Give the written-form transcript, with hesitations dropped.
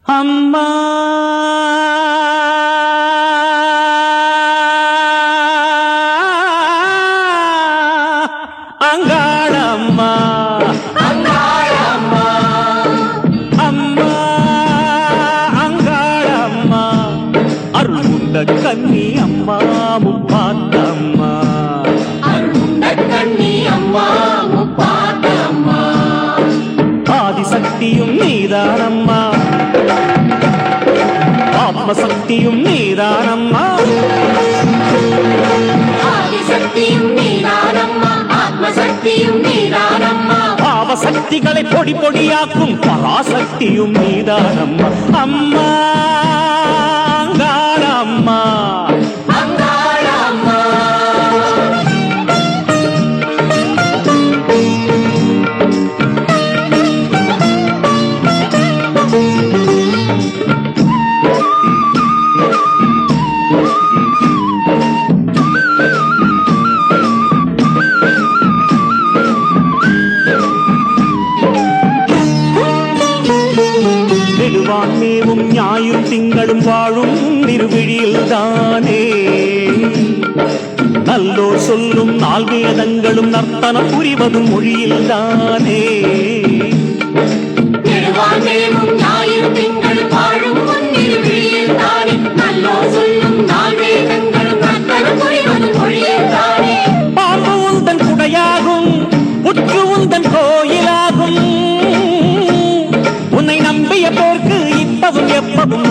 அம்மா அங்காளம்மா அங்காளம்மா அம்மா அங்காளம்மா அருள்குண்ட கன்னி அம்மா முப்பாத்தம்மா அருள்குண்ட கன்னி அம்மா முப்பாத்தம்மா ஆதிசக்தியும் நீதானம்மா ஆத்மசக்தியும் நீதானம்மா ஆதிசக்தியும் நீதானம்மா ஆத்மசக்தியும் நீதானம்மா பாவசக்திகளை பொடி பொடியாக்கும் பராசக்தியும் நீதானம்மா அம்மா அங்காளம்மா அங்காளம்மா நெடுவான்மேவும் ஞாயிறு திங்களும் வாழும் திருவிழியில் தானே நல்லோர் சொல்லும் நால்வேதங்களும் நர்த்தனம் புரிவதும் மொழியில் தானே நெடுவாழ்வேவும் ஞாயிறு திங்கள் வாழும் முன்னிருவிழியில் தானே நல்லோர் சொல்லும் நால்வேதங்களும் நர்த்தனம் புரிவதும் மொழியில் தானே பாம்பு உந்தன் குடையாகும் புற்று உந்தன் கோயிலாகும் உன்னை நம்பிய போர்க்கு இப்பவும் எப்பவும்